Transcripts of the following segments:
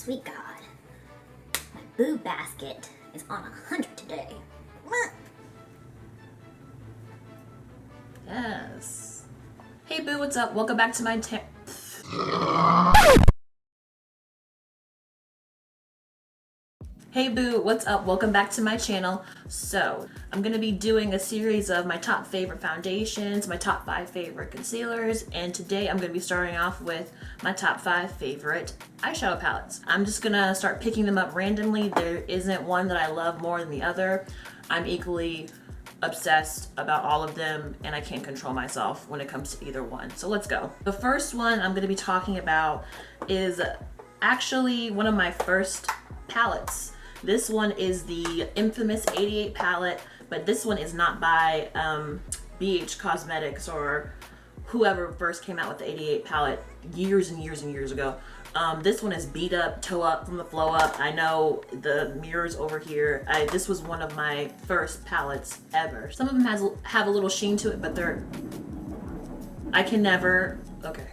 sweet God. My boo basket is on 100 today. Yes. Hey boo, what's up? Welcome back to my Hey boo, what's up? Welcome back to my channel. So, I'm gonna be doing a series of my top favorite foundations, my top 5 favorite concealers, and today I'm gonna be starting off with my top 5 favorite eyeshadow palettes. I'm just gonna start picking them up randomly. There isn't one that I love more than the other. I'm equally obsessed about all of them and I can't control myself when it comes to either one. So let's go. The first one I'm gonna be talking about is actually one of my first palettes. This one is the infamous 88 palette, but this one is not by BH Cosmetics or whoever first came out with the 88 palette years and years and years ago. This one is beat up, toe up from the flow up. I know the mirrors over here. This was one of my first palettes ever. Some of them have a little sheen to it, but I can never, okay.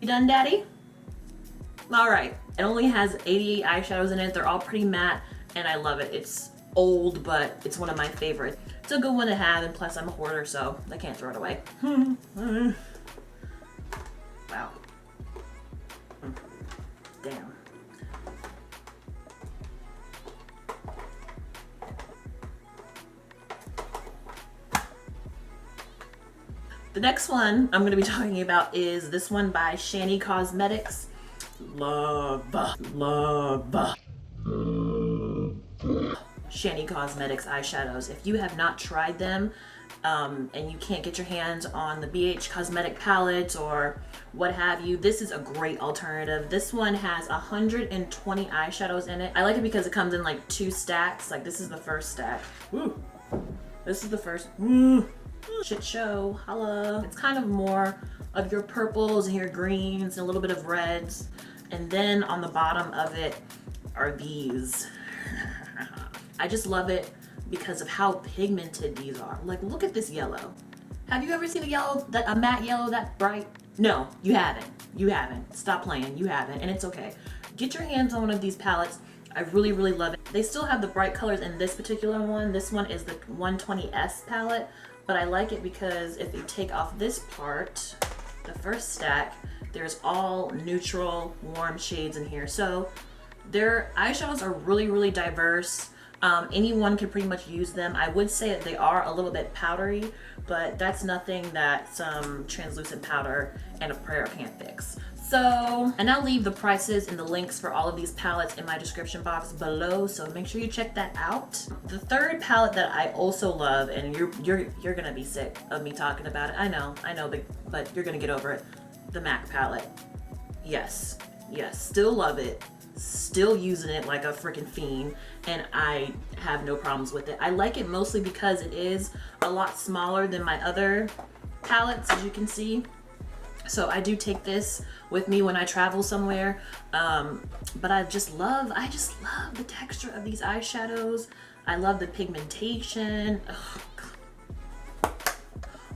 You done, daddy? All right, it only has 88 eyeshadows in it. They're all pretty matte and I love it. It's old, but it's one of my favorites. It's a good one to have, and plus I'm a hoarder, so I can't throw it away. Wow. Damn. The next one I'm going to be talking about is this one by Shani Cosmetics. Love. Shani Cosmetics eyeshadows. If you have not tried them and you can't get your hands on the BH Cosmetic palettes or what have you, this is a great alternative. This one has 120 eyeshadows in it. I like it because it comes in like 2 stacks. Like this is the first stack. Woo. This is the first. Shit show. Holla. It's kind of more of your purples and your greens and a little bit of reds. And then on the bottom of it are these. I just love it because of how pigmented these are. Like, look at this yellow. Have you ever seen a matte yellow that bright? No, you haven't. You haven't. Stop playing. You haven't, and it's okay. Get your hands on one of these palettes. I really, really love it. They still have the bright colors in this particular one. This one is the 120S palette, but I like it because if you take off this part, the first stack, there's all neutral, warm shades in here. So their eyeshadows are really, really diverse. Anyone can pretty much use them. I would say that they are a little bit powdery, but that's nothing that some translucent powder and a prayer can't fix. So, and I'll leave the prices and the links for all of these palettes in my description box below, so make sure you check that out. The third palette that I also love, and you're gonna be sick of me talking about it. I know, but you're gonna get over it. The MAC palette. Yes, still love it. Still using it like a freaking fiend, and I have no problems with it. I like it mostly because it is a lot smaller than my other palettes, as you can see. So I do take this with me when I travel somewhere, but I just love the texture of these eyeshadows. I love the pigmentation. Ugh.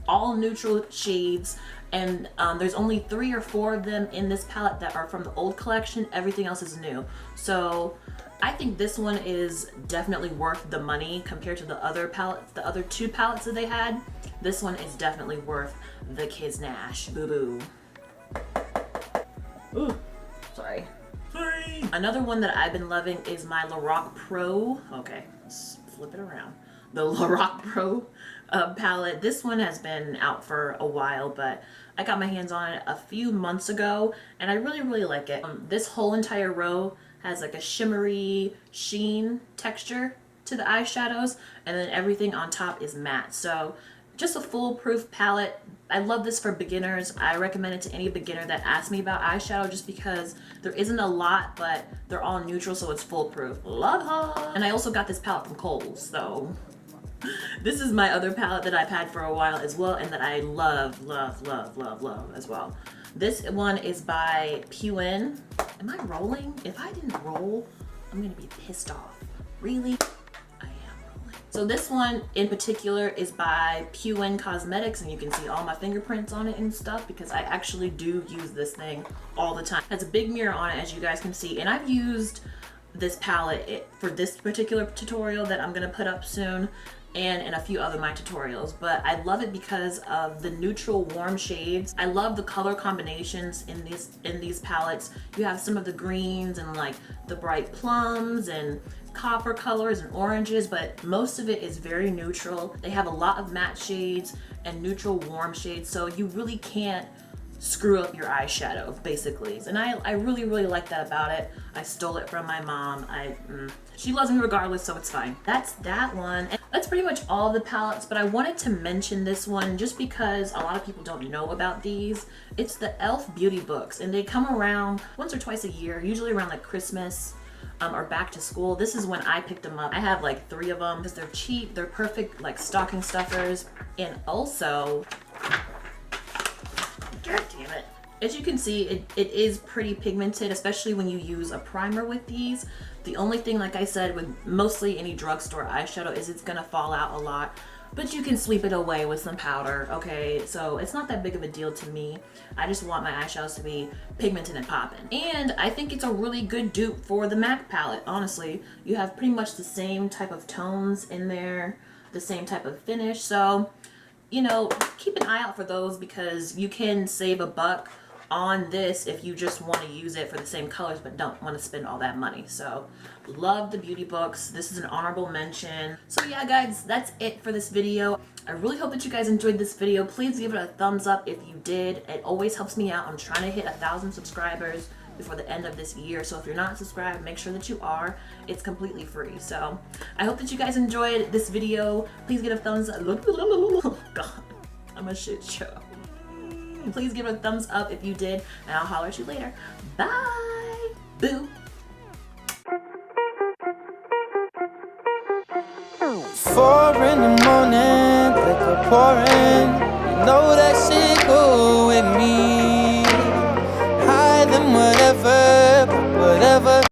All neutral shades, and there's only 3 or 4 of them in this palette that are from the old collection. Everything else is new. So I think this one is definitely worth the money compared to the other palettes, the other 2 palettes that they had. This one is definitely worth the Kids Nash. Boo boo. Ooh, sorry. Another one that I've been loving is my Lorac Pro. Okay, let's flip it around. The Lorac Pro palette. This one has been out for a while, but I got my hands on it a few months ago and I really, really like it. This whole entire row has like a shimmery sheen texture to the eyeshadows, and then everything on top is matte. So just a foolproof palette. I love this for beginners. I recommend it to any beginner that asks me about eyeshadow, just because there isn't a lot, but they're all neutral, so it's foolproof. Love her. And I also got this palette from Kohl's, so this is my other palette that I've had for a while as well, and that I love as well. This one is by Puin. Am I rolling? If I didn't roll, I'm gonna be pissed off. Really? I am rolling. So this one in particular is by Puen Cosmetics, and you can see all my fingerprints on it and stuff because I actually do use this thing all the time. It has a big mirror on it, as you guys can see, and I've used this palette for this particular tutorial that I'm gonna put up soon, and in a few other my tutorials, but I love it because of the neutral warm shades. I love the color combinations in these palettes. You have some of the greens and like the bright plums and copper colors and oranges, but most of it is very neutral. They have a lot of matte shades and neutral warm shades, so you really can't screw up your eyeshadow basically. And I really like that about it. I stole it from my mom. She loves me regardless, so it's fine. That's that one. And that's pretty much all the palettes, but I wanted to mention this one just because a lot of people don't know about these. It's the e.l.f. beauty books, and they come around once or twice a year, usually around like Christmas or back to school. This is when I picked them up. I have like 3 of them because they're cheap, they're perfect like stocking stuffers, and also, God damn it. As you can see, it is pretty pigmented, especially when you use a primer with these. The only thing, like I said, with mostly any drugstore eyeshadow is it's gonna fall out a lot, but you can sweep it away with some powder, okay? So it's not that big of a deal to me. I just want my eyeshadows to be pigmented and popping. And I think it's a really good dupe for the MAC palette, honestly. You have pretty much the same type of tones in there, the same type of finish, so you know, keep an eye out for those because you can save a buck on this if you just want to use it for the same colors but don't want to spend all that money. So love the beauty books. This is an honorable mention. So yeah guys, that's it for this video. I really hope that you guys enjoyed this video. Please give it a thumbs up if you did. It always helps me out. I'm trying to hit 1,000 subscribers before the end of this year, so if you're not subscribed, make sure that you are. It's completely free. So I hope that you guys enjoyed this video. Please give it a thumbs up. Oh god, I'm a shit show. Please give it a thumbs up if you did, and I'll holler at you later. Bye. Boo. 4 in the morning, liquor pouring. You know that shit go with me.